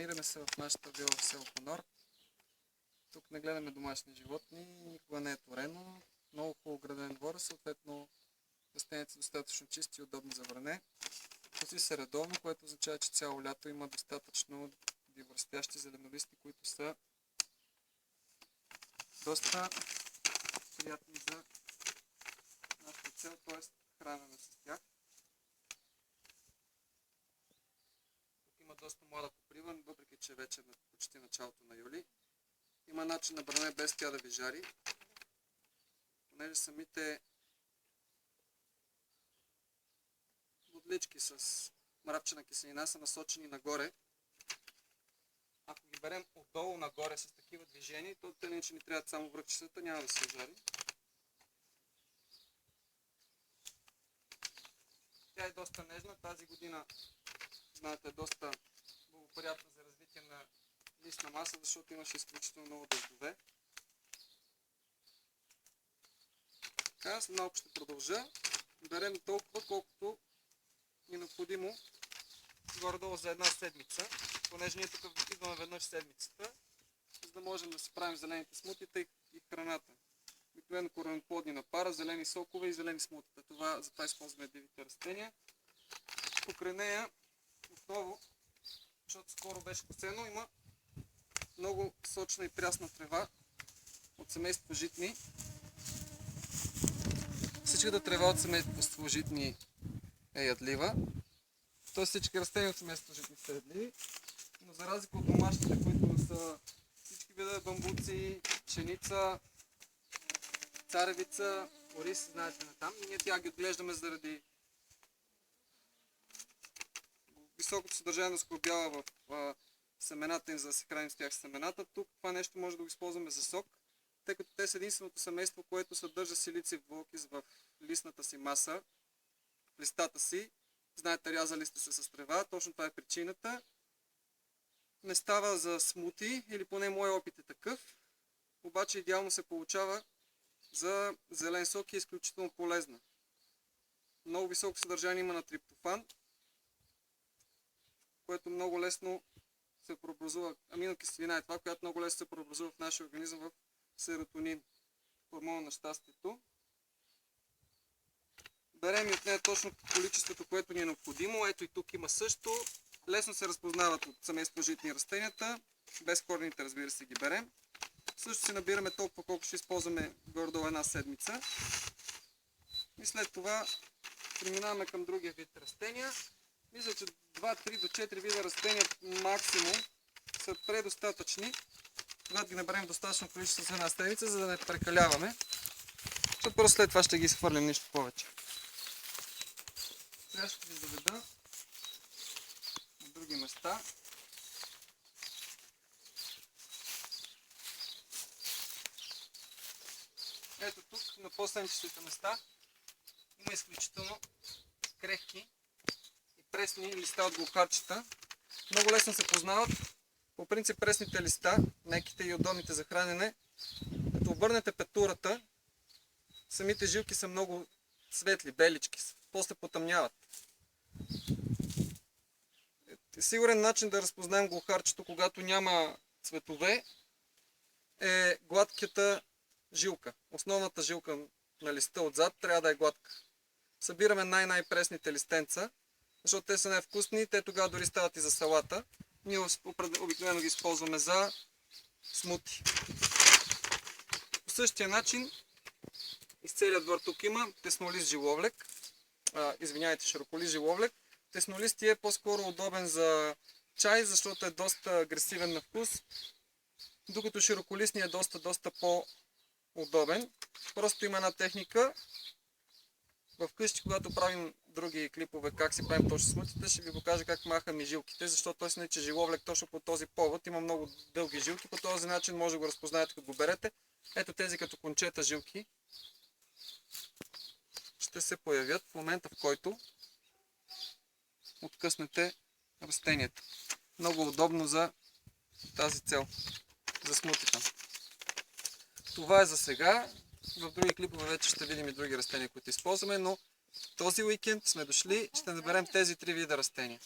Намираме се в нашата вила в село Понор. Тук не гледаме домашни животни, никога не е торено. Много хубаво граден двор, съответно растенията са достатъчно чисти и удобни за вране. Коси се редовно, което означава, че цяло лято има достатъчно диворастящи зеленолисти, които са доста приятни за нашата цел, т.е. хранене с тях. Тук има доста млада покрива, въпреки че вече е почти началото на юли. Има начин на бране без тя да ви жари, понеже самите бодлички с мрапчена киселина са насочени нагоре. Ако ги берем отдолу нагоре с такива движения, то те не трябват само връхчицата, няма да се жари. Тя е доста нежна. Тази година, знаете, е доста благоприятна за развитие на листна маса, защото имаше изключително много дъждове. Така, малко ще продължа. Берем толкова, колкото е необходимо горе-долу за една седмица, понеже ние тук идваме веднъж седмицата, за да можем да си правим зелените смутита и храната. Обикновено кореноплодни напара, зелени сокове и зелени смутита. Затова използваме дивите растения. Покрай нея отново, защото скоро беше косено, има много сочна и прясна трева от семейство житни. Всичката трева от семейство житни е ядлива. Тоест всички растения от семейство житни са ядливи, но за разлика от домашните, които са всички видове бамбуци, пшеница, царевица, ориз, знаете на там, и ние тя ги отглеждаме заради високото съдържание на скоробяла в семената им, за да се храним с тях семената. Тук това нещо може да го използваме за сок, тъй като те са единственото семейство, което съдържа силициев двуокис в листната си маса, в листата си. Знаете, рязали сте се с трева, точно това е причината. Не става за смути, или поне мой опит е такъв, обаче идеално се получава за зелен сок и е изключително полезна. Много високо съдържание има на триптофан, което много лесно се преобразува, аминокиселина е това, която много лесно се преобразува в нашия организъм в серотонин, хормона на щастието. Берем и от нея точно количеството, което ни е необходимо. Ето и тук има също. Лесно се разпознават от семейство житни растенията. Без корените, разбира се, ги берем. Също си набираме толкова, колко ще използваме горе-долу една седмица. И след това преминаваме към другия вид растения. Мисля, че 2-3 до 4 вида растения максимум са предостатъчни, когато ги наберем достатъчно количество за една седмица, за да не прекаляваме. Защото просто след това ще ги изхвърлим, нищо повече. Сега ще ви заведа на други места. Ето тук, на по-сенчестите места, има изключително крехки и пресни листа от глухарчета. Много лесно се познават. По принцип пресните листа, меките и удобните за хранене, като обърнете петурата, самите жилки са много светли, белички, после потъмняват. Сигурен начин да разпознаем глухарчето, когато няма цветове, е гладката жилка. Основната жилка на листа отзад трябва да е гладка. Събираме най-пресните листенца, защото те са най-вкусни, те тогава дори стават и за салата. Ние обикновено ги използваме за смути. По същия начин из целия двор тук има теснолист жиловлек. Широколист жиловлек. Теснолист е по-скоро удобен за чай, защото е доста агресивен на вкус, докато широколистният е доста по-удобен. Просто има една техника. В къщи, когато правим други клипове как си правим точно смутите, ще ви покажа как махаме жилките, защото той се нарича жиловлек точно по този повод. Има много дълги жилки, по този начин може да го разпознаете, като го берете. Ето тези като кончета жилки ще се появят в момента, в който откъснете растението. Много удобно за тази цел, за смутите. Това е за сега. В други клипове вече ще видим и други растения, които използваме, но този уикенд сме дошли, ще наберем тези 3 вида растения.